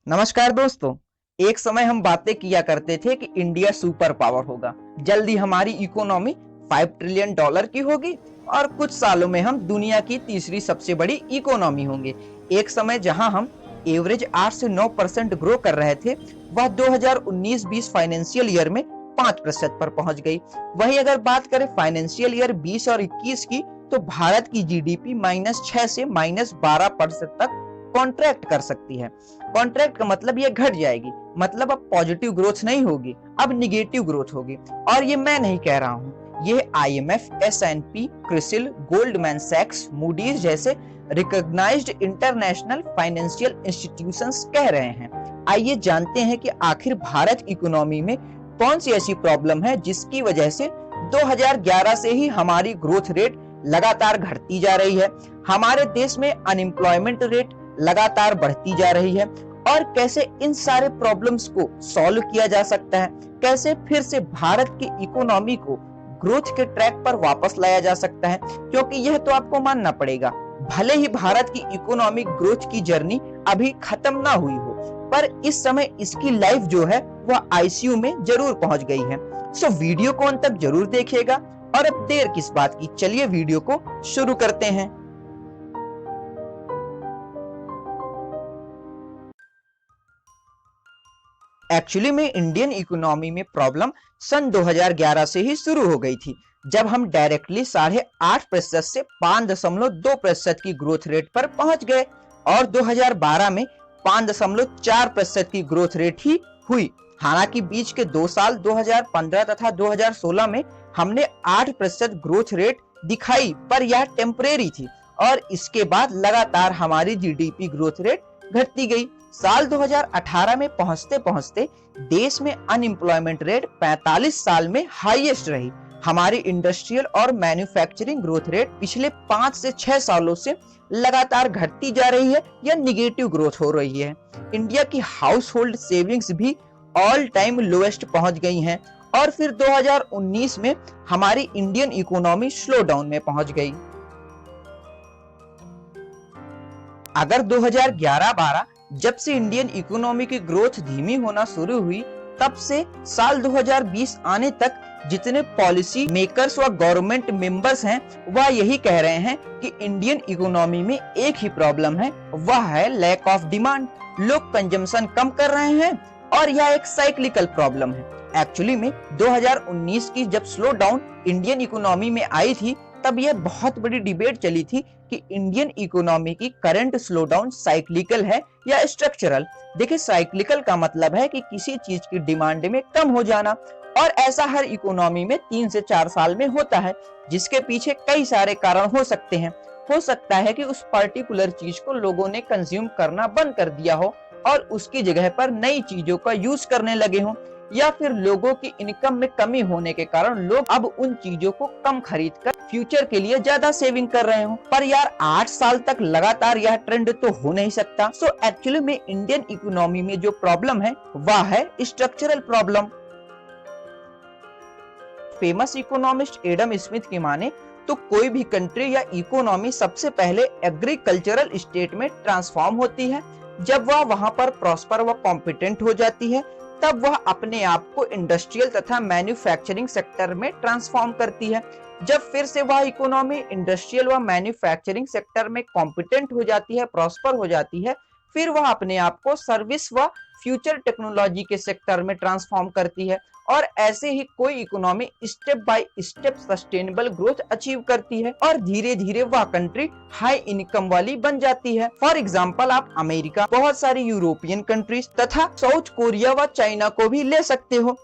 नमस्कार दोस्तों। एक समय हम बातें किया करते थे कि इंडिया सुपर पावर होगा, जल्दी हमारी इकोनॉमी $5 ट्रिलियन की होगी और कुछ सालों में हम दुनिया की तीसरी सबसे बड़ी इकोनॉमी होंगे। एक समय जहां हम एवरेज 8 से 9% ग्रो कर रहे थे, वह 2019-20 फाइनेंशियल ईयर में 5% पर पहुंच गई। वहीं अगर बात करें फाइनेंशियल ईयर 20 और 21 की, तो भारत की जीडीपी -6 से -12% तक कॉन्ट्रैक्ट कर सकती है। कॉन्ट्रैक्ट का मतलब ये घट जाएगी, मतलब अब पॉजिटिव ग्रोथ नहीं होगी, अब निगेटिव ग्रोथ होगी। और ये मैं नहीं कह रहा हूँ, ये IMF, S&P, क्रिसिल, गोल्डमैन सैक्स, मूडीज जैसे रिकॉग्नाइज्ड इंटरनेशनल फाइनेंशियल इंस्टीट्यूशंस कह रहे हैं। आइए जानते हैं कि आखिर भारत इकोनॉमी में कौन सी ऐसी प्रॉब्लम है जिसकी वजह से 2011 से ही हमारी ग्रोथ रेट लगातार घटती जा रही है, हमारे देश में अनएम्प्लॉयमेंट रेट लगातार बढ़ती जा रही है, और कैसे इन सारे प्रॉब्लम्स को सॉल्व किया जा सकता है, कैसे फिर से भारत की इकोनॉमी को ग्रोथ के ट्रैक पर वापस लाया जा सकता है। क्योंकि यह तो आपको मानना पड़ेगा, भले ही भारत की इकोनॉमिक ग्रोथ की जर्नी अभी खत्म ना हुई हो, पर इस समय इसकी लाइफ जो है वह आईसीयू में जरूर पहुंच गई है। सो वीडियो को अंत तक जरूर देखिएगा, और अब देर किस बात की, चलिए वीडियो को शुरू करते हैं। एक्चुअली में इंडियन इकोनॉमी में प्रॉब्लम सन 2011 से ही शुरू हो गई थी, जब हम डायरेक्टली 8.5% से 5.2% की ग्रोथ रेट पर पहुंच गए, और 2012 में 5.4% की ग्रोथ रेट ही हुई। हालांकि बीच के 2 साल 2015 तथा 2016 में हमने 8% ग्रोथ रेट दिखाई, पर यह टेम्परेरी थी, और इसके बाद लगातार हमारी जीडीपी ग्रोथ रेट घटती गई। साल 2018 में पहुंचते पहुंचते देश में अनएम्प्लॉयमेंट रेट 45 साल में हाईएस्ट रही। हमारी इंडस्ट्रियल और मैन्युफैक्चरिंग ग्रोथ रेट पिछले 5 से 6 सालों से लगातार घटती जा रही है या निगेटिव ग्रोथ हो रही है। इंडिया की हाउस होल्ड सेविंग्स भी ऑल टाइम लोएस्ट पहुंच गई हैं, और फिर 2019 में हमारी इंडियन इकोनॉमी स्लो डाउन में पहुंच गई। अगर 2011-12 जब से इंडियन इकोनॉमी की ग्रोथ धीमी होना शुरू हुई, तब से साल 2020 आने तक जितने पॉलिसी मेकर्स व गवर्नमेंट मेंबर्स हैं, वह यही कह रहे हैं कि इंडियन इकोनॉमी में एक ही प्रॉब्लम है, वह है लैक ऑफ डिमांड। लोग कंजम्पशन कम कर रहे हैं, और यह एक साइक्लिकल प्रॉब्लम है। एक्चुअली में 2019 की जब स्लो डाउन इंडियन इकोनॉमी में आई थी, तब यह बहुत बड़ी डिबेट चली थी कि इंडियन इकोनॉमी की करंट स्लो डाउन साइक्लिकल है या स्ट्रक्चरल। देखिए, साइक्लिकल का मतलब है कि किसी चीज की डिमांड में कम हो जाना, और ऐसा हर इकोनॉमी में 3 से 4 साल में होता है, जिसके पीछे कई सारे कारण हो सकते हैं। हो सकता है कि उस पर्टिकुलर चीज को लोगों ने कंज्यूम करना बंद कर दिया हो और उसकी जगह पर नई चीजों का यूज करने लगे हों, या फिर लोगों की इनकम में कमी होने के कारण लोग अब उन चीजों को कम खरीदकर फ्यूचर के लिए ज्यादा सेविंग कर रहे हो। पर यार 8 साल तक लगातार यह ट्रेंड तो हो नहीं सकता। सो एक्चुअली में इंडियन इकोनॉमी में जो प्रॉब्लम है वह है structural problem. Famous economist Adam Smith की माने तो कोई भी कंट्री या इकोनॉमी सबसे पहले एग्रीकल्चरल स्टेट में ट्रांसफॉर्म होती है। जब वह वहां पर प्रॉस्पर व कॉम्पिटेंट हो जाती है, तब वह अपने आप को इंडस्ट्रियल तथा मैन्युफैक्चरिंग सेक्टर में ट्रांसफॉर्म करती है। जब फिर से वह इकोनॉमी इंडस्ट्रियल व मैन्युफैक्चरिंग सेक्टर में कॉम्पिटेंट हो जाती है, प्रॉस्पर हो जाती है, फिर वह अपने आप को सर्विस व फ्यूचर टेक्नोलॉजी के सेक्टर में ट्रांसफॉर्म करती है, और ऐसे ही कोई economy step by step sustainable growth achieve करती है, और धीरे धीरे वह कंट्री हाई इनकम वाली बन जाती है। फॉर एग्जाम्पल आप अमेरिका, बहुत सारी यूरोपियन कंट्रीज तथा साउथ कोरिया व चाइना को भी ले सकते हो।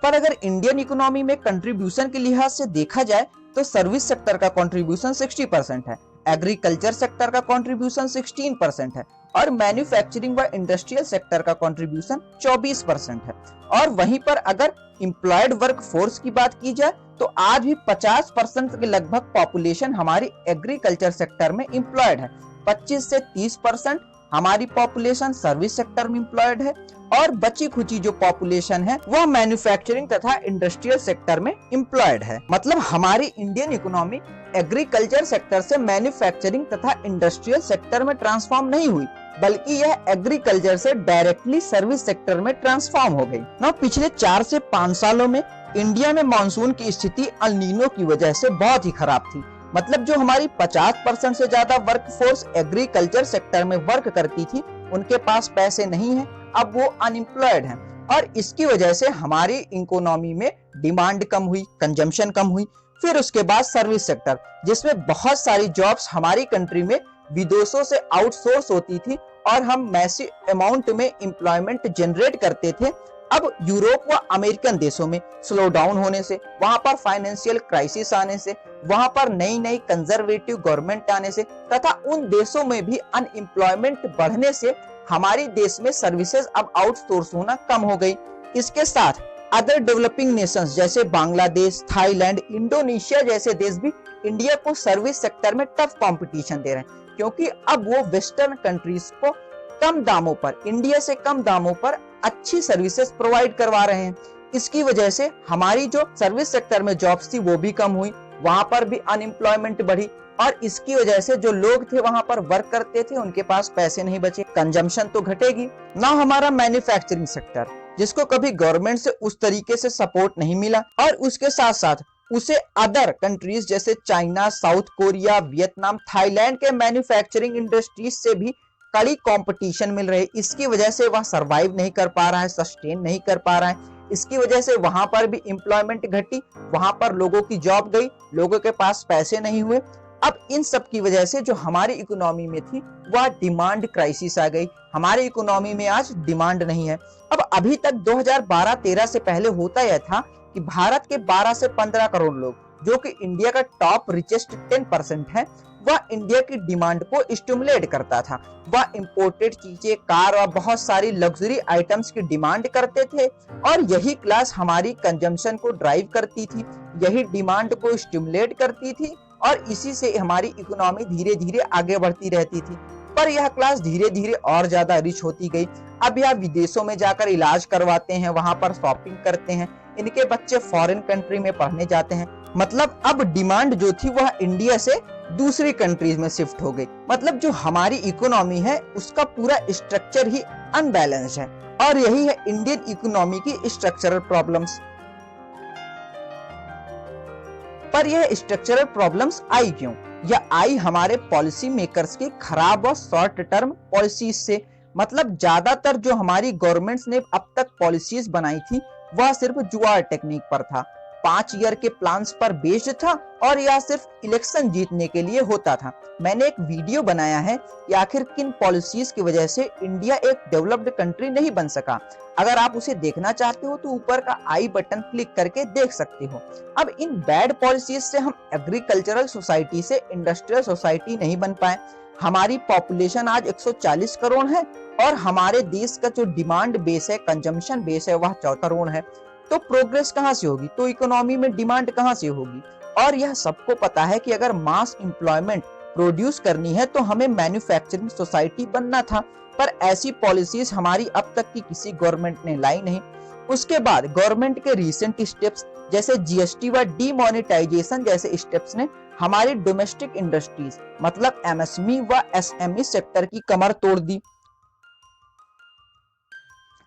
पर अगर इंडियन इकोनॉमी में कंट्रीब्यूशन के लिहाज से देखा जाए, तो सर्विस सेक्टर का कंट्रीब्यूशन 60% है, एग्रीकल्चर सेक्टर का कंट्रीब्यूशन 16% है, और मैन्युफैक्चरिंग व इंडस्ट्रियल सेक्टर का कंट्रीब्यूशन 24% है। और वहीं पर अगर एम्प्लॉयड वर्क फोर्स की बात की जाए, तो आज भी 50% के लगभग पॉपुलेशन हमारी एग्रीकल्चर सेक्टर में एम्प्लॉयड है, 25 से 30% हमारी पॉपुलेशन सर्विस सेक्टर में एम्प्लॉयड है, और बची खुची जो पॉपुलेशन है वह मैन्युफैक्चरिंग तथा इंडस्ट्रियल सेक्टर में एम्प्लॉयड है। मतलब हमारी इंडियन इकोनॉमी एग्रीकल्चर सेक्टर से मैन्युफैक्चरिंग तथा इंडस्ट्रियल सेक्टर में ट्रांसफॉर्म नहीं हुई, बल्कि यह एग्रीकल्चर से डायरेक्टली सर्विस सेक्टर में ट्रांसफॉर्म हो गई। ना पिछले 4 से 5 सालों में इंडिया में मानसून की स्थिति अल नीनो की वजह से बहुत ही खराब थी। मतलब जो हमारी 50% से ज्यादा वर्कफोर्स एग्रीकल्चर सेक्टर में वर्क करती थी, उनके पास पैसे नहीं है, अब वो अनएम्प्लॉयड हैं। और इसकी वजह से हमारी इकोनॉमी में डिमांड कम हुई, कंजम्पशन कम हुई। फिर उसके बाद सर्विस सेक्टर, जिसमें बहुत सारी जॉब्स हमारी कंट्री में विदेशों से आउटसोर्स होती थी और हम मैसिव अमाउंट में एम्प्लॉयमेंट जनरेट करते थे। अब यूरोप व अमेरिकन देशों में स्लो डाउन होने से, वहां पर फाइनेंशियल क्राइसिस आने से, वहां पर नई नई कंजर्वेटिव गवर्नमेंट आने से तथा उन देशों में भी अनएम्प्लॉयमेंट बढ़ने से हमारे देश में सर्विसेज अब आउटसोर्स होना कम हो गई। इसके साथ अदर डेवलपिंग नेशंस जैसे बांग्लादेश, थाईलैंड, इंडोनेशिया जैसे देश भी इंडिया को सर्विस सेक्टर में टफ कंपटीशन दे रहे हैं, क्योंकि अब वो वेस्टर्न कंट्रीज को कम दामों पर, इंडिया से कम दामों पर अच्छी सर्विसेज प्रोवाइड करवा रहे हैं। इसकी वजह से हमारी जो सर्विस सेक्टर में जॉब्स थी वो भी कम हुई, वहां पर भी अनएम्प्लॉयमेंट बढ़ी और इसकी वजह से जो लोग थे वहां पर वर्क करते थे, उनके पास पैसे नहीं बचे, कंजम्पशन तो घटेगी ना। हमारा मैन्युफैक्चरिंग सेक्टर, जिसको कभी गवर्नमेंट से उस तरीके से सपोर्ट नहीं मिला और उसके साथ साथ उसे अदर कंट्रीज जैसे China, south Korea, Vietnam, Thailand के मैन्युफैक्चरिंग इंडस्ट्रीज से भी कड़ी कंपटीशन मिल रही है। इसकी वजह से वह सरवाइव नहीं कर पा रहा है, सस्टेन नहीं कर पा रहा है। इसकी वजह से वहां पर भी एम्प्लॉयमेंट घटी, वहां पर लोगों की जॉब गई, लोगों के पास पैसे नहीं हुए। अब इन सब की वजह से जो हमारी इकोनॉमी में थी वह डिमांड क्राइसिस आ गई। हमारी इकोनॉमी में आज डिमांड नहीं है। अब अभी तक 2012-13 से पहले होता यह था कि भारत के 12 से 15 करोड़ लोग, जो कि इंडिया का टॉप रिचेस्ट 10% है, वह इंडिया की डिमांड को स्टिमुलेट करता था। वह इंपोर्टेड चीजें, कार और बहुत सारी लग्जरी आइटम्स की डिमांड करते थे और यही क्लास हमारी कंजम्पशन को ड्राइव करती थी, यही डिमांड को स्टिमुलेट करती थी और इसी से हमारी इकोनॉमी धीरे धीरे आगे बढ़ती रहती थी। पर यह क्लास धीरे धीरे और ज्यादा रिच होती गई। अब यह विदेशों में जाकर इलाज करवाते हैं, वहां पर शॉपिंग करते हैं, इनके बच्चे फॉरेन कंट्री में पढ़ने जाते हैं। मतलब अब डिमांड जो थी वह इंडिया से दूसरी कंट्रीज में शिफ्ट हो गई। मतलब जो हमारी इकोनॉमी है उसका पूरा स्ट्रक्चर ही अनबैलेंस्ड है और यही है इंडियन इकोनॉमी की स्ट्रक्चरल प्रॉब्लम्स। पर यह स्ट्रक्चरल प्रॉब्लम्स आई क्यों? यह आई हमारे पॉलिसी मेकर्स की खराब और शॉर्ट टर्म पॉलिसीज से। मतलब ज्यादातर जो हमारी गवर्नमेंट्स ने अब तक पॉलिसीज बनाई थी वह सिर्फ जुगाड़ टेक्निक पर था, 5 ईयर के प्लान्स पर बेस्ड था और यह सिर्फ इलेक्शन जीतने के लिए होता था। मैंने एक वीडियो बनाया है कि आखिर किन पॉलिसीज की वजह से इंडिया एक डेवलप्ड कंट्री नहीं बन सका। अगर आप उसे देखना चाहते हो तो ऊपर का आई बटन क्लिक करके देख सकते हो। अब इन बैड पॉलिसीज से हम एग्रीकल्चरल सोसाइटी से इंडस्ट्रियल सोसाइटी नहीं बन पाए। हमारी पॉपुलेशन आज 140 करोड़ है और हमारे देश का जो डिमांड बेस है, कंजम्पशन बेस है, वह 14 करोड़ है। तो प्रोग्रेस कहां से होगी? तो इकोनॉमी में डिमांड कहां से होगी? और यह सबको पता है कि अगर मास एम्प्लॉयमेंट प्रोड्यूस करनी है तो हमें मैन्युफैक्चरिंग सोसाइटी बनना था, पर ऐसी पॉलिसीज हमारी अब तक की किसी गवर्नमेंट ने लाई नहीं। उसके बाद गवर्नमेंट के रिसेंट स्टेप्स जैसे जीएसटी व डीमोनेटाइजेशन जैसे स्टेप्स ने हमारी डोमेस्टिक इंडस्ट्रीज मतलब एमएसएमई व एसएमई सेक्टर की कमर तोड़ दी।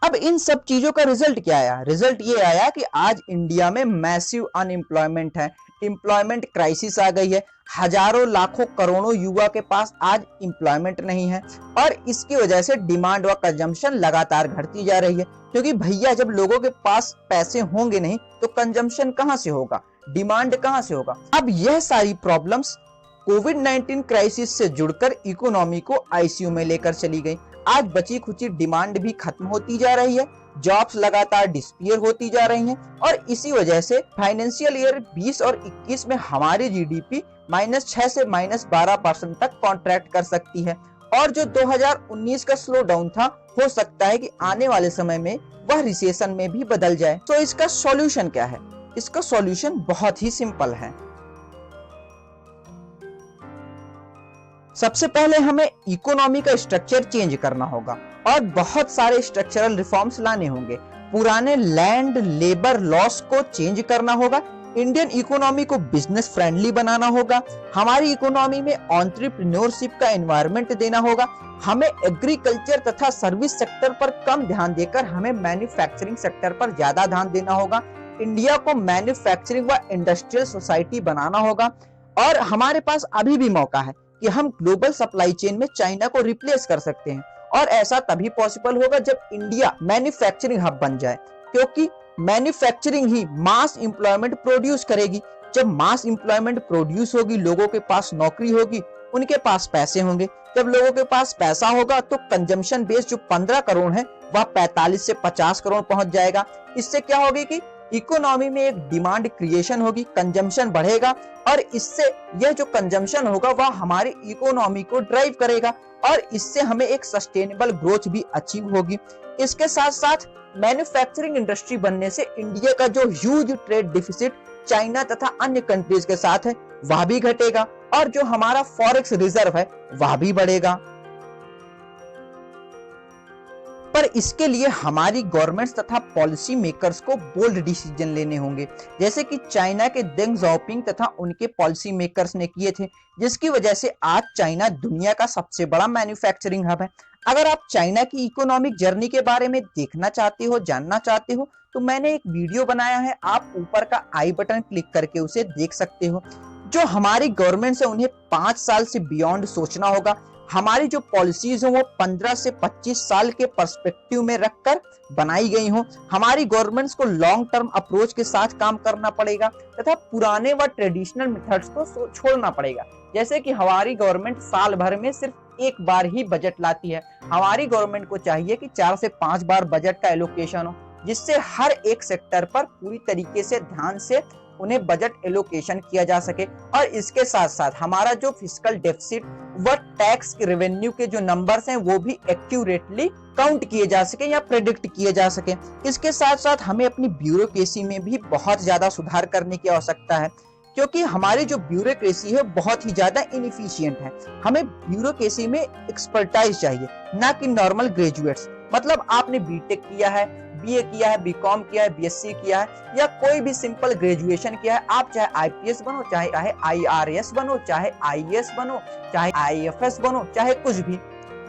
अब इन सब चीजों का रिजल्ट क्या आया? रिजल्ट ये आया कि आज इंडिया में मैसिव अनएम्प्लॉयमेंट है, एम्प्लॉयमेंट क्राइसिस आ गई है। हजारों लाखों करोड़ों युवा के पास आज एम्प्लॉयमेंट नहीं है और इसकी वजह से डिमांड व कंजम्पशन लगातार घटती जा रही है। क्योंकि भैया जब लोगों के पास पैसे होंगे नहीं तो कंजम्पशन कहां से होगा, डिमांड कहां से होगा? अब यह सारी प्रॉब्लम्स कोविड-19 क्राइसिस से जुड़कर इकोनॉमी को आईसीयू में लेकर चली गई। आज बची खुची डिमांड भी खत्म होती जा रही है, जॉब्स लगातार डिस्पीयर होती जा रही हैं और इसी वजह से फाइनेंशियल ईयर 20 और 21 में हमारी जीडीपी -6 से -12% तक कॉन्ट्रैक्ट कर सकती है और जो 2019 का स्लो डाउन था हो सकता है कि आने वाले समय में वह रिसेशन में भी बदल जाए। तो इसका सॉल्यूशन क्या है? इसका सॉल्यूशन बहुत ही सिंपल है। सबसे पहले हमें इकोनॉमी का स्ट्रक्चर चेंज करना होगा और बहुत सारे स्ट्रक्चरल रिफॉर्म्स लाने होंगे। पुराने लैंड लेबर लॉस को चेंज करना होगा, इंडियन इकोनॉमी को बिजनेस फ्रेंडली बनाना होगा, हमारी इकोनॉमी में एंटरप्रेन्योरशिप का एनवायरनमेंट देना होगा, हमें एग्रीकल्चर तथा सर्विस सेक्टर पर कम ध्यान देकर हमें मैन्युफैक्चरिंग सेक्टर पर ज्यादा ध्यान देना होगा। इंडिया को मैन्युफैक्चरिंग व इंडस्ट्रियल सोसाइटी बनाना होगा और हमारे पास अभी भी मौका है कि हम ग्लोबल सप्लाई चेन में चाइना को रिप्लेस कर सकते हैं और ऐसा तभी पॉसिबल होगा जब इंडिया मैन्युफैक्चरिंग हब बन जाए, क्योंकि मैन्युफैक्चरिंग ही मास एम्प्लॉयमेंट प्रोड्यूस करेगी। जब मास एम्प्लॉयमेंट प्रोड्यूस होगी, लोगों के पास नौकरी होगी, उनके पास पैसे होंगे। जब लोगों के पास पैसा होगा तो कंजम्पशन बेस जो 15 करोड़ है वह 45 से 50 करोड़ पहुंच जाएगा। इससे क्या होगी कि इकोनॉमी में एक डिमांड क्रिएशन होगी, कंजम्पशन बढ़ेगा और इससे यह जो कंजम्पशन होगा वह हमारी इकोनॉमी को ड्राइव करेगा और इससे हमें एक सस्टेनेबल ग्रोथ भी अचीव होगी। इसके साथ साथ मैन्युफैक्चरिंग इंडस्ट्री बनने से इंडिया का जो ह्यूज ट्रेड डिफिसिट चाइना तथा अन्य कंट्रीज के साथ है वह भी घटेगा और जो हमारा फॉरेक्स रिजर्व है वह भी बढ़ेगा। पर इसके लिए हमारी गवर्नमेंट्स तथा पॉलिसी मेकर्स को बोल्ड डिसीजन लेने होंगे, जैसे कि चाइना के देंग ज़ाओपिंग तथा उनके पॉलिसी मेकर्स ने किए थे, जिसकी वजह से आज चाइना दुनिया का सबसे बड़ा मैन्युफैक्चरिंग हब है। अगर आप चाइना की इकोनॉमिक जर्नी के बारे में देखना चाहते हो, जानना चाहते हो, तो मैंने एक वीडियो बनाया है, आप ऊपर का आई बटन क्लिक करके उसे देख सकते हो। जो हमारी गवर्नमेंट है उन्हें 5 साल से बियॉन्ड सोचना होगा। हमारी जो पॉलिसीज हो वो 15 से 25 साल के पर्सपेक्टिव में रखकर बनाई गई हो। हमारी गवर्नमेंट्स को लॉन्ग टर्म अप्रोच के साथ काम करना पड़ेगा तथा पुराने व ट्रेडिशनल मेथड्स को छोड़ना पड़ेगा। जैसे कि हमारी गवर्नमेंट साल भर में सिर्फ एक बार ही बजट लाती है। हमारी गवर्नमेंट को चाहिए कि 4 से 5 बार बजट का एलोकेशन हो, जिससे हर एक सेक्टर पर पूरी तरीके से ध्यान से उन्हें बजट एलोकेशन किया जा सके और इसके साथ साथ हमारा जो फिस्कल डेफिसिट व टैक्स रेवेन्यू के जो नंबर्स हैं वो भी एक्यूरेटली काउंट किए जा सके या प्रेडिक्ट किए जा सके। इसके साथ साथ हमें अपनी ब्यूरोक्रेसी में भी बहुत ज्यादा सुधार करने की आवश्यकता है, क्योंकि हमारी जो ब्यूरोक्रेसी है बहुत ही ज्यादा इनएफिशिएंट है। हमें ब्यूरोक्रेसी में एक्सपर्टाइज चाहिए, ना कि नॉर्मल ग्रेजुएट्स। मतलब आपने बीटेक किया है, बीए किया है, बीकॉम किया है, बीएससी किया है या कोई भी सिंपल ग्रेजुएशन किया है, आप चाहे आईपीएस बनो, चाहे आईआरएस बनो, चाहे आईएएस बनो, चाहे आईएफएस बनो, चाहे कुछ भी।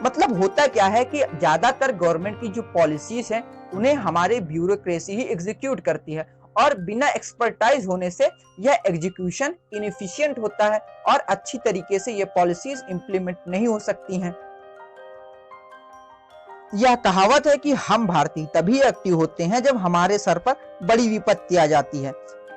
मतलब होता क्या है कि ज्यादातर गवर्नमेंट की जो पॉलिसीज हैं उन्हें हमारे ब्यूरोक्रेसी ही एग्जीक्यूट करती है और बिना एक्सपर्टाइज होने से यह एग्जीक्यूशन इनएफिशिएंट होता है और अच्छी तरीके से ये पॉलिसीज इंप्लीमेंट नहीं हो सकती हैं। यह कहावत है कि हम भारतीय तभी एक्टिव होते हैं जब हमारे सर पर बड़ी विपत्ति आ जाती है।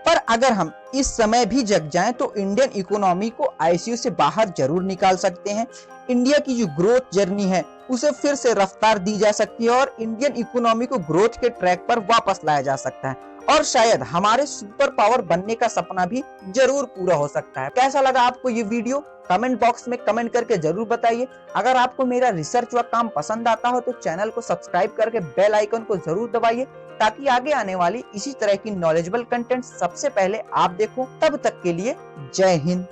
पर अगर हम इस समय भी जग जाएं तो इंडियन इकोनॉमी को आईसीयू से बाहर जरूर निकाल सकते हैं। इंडिया की जो ग्रोथ जर्नी है उसे फिर से रफ्तार दी जा सकती है और इंडियन इकोनॉमी को ग्रोथ के ट्रैक पर वापस लाया जा सकता है और शायद हमारे सुपर पावर बनने का सपना भी जरूर पूरा हो सकता है। कैसा लगा आपको ये वीडियो? कमेंट बॉक्स में कमेंट करके जरूर बताइए। अगर आपको मेरा रिसर्च व काम पसंद आता हो तो चैनल को सब्सक्राइब करके बेल आइकन को जरूर दबाइए, ताकि आगे आने वाली इसी तरह की नॉलेजेबल कंटेंट सबसे पहले आप देखो। तब तक के लिए जय हिंद।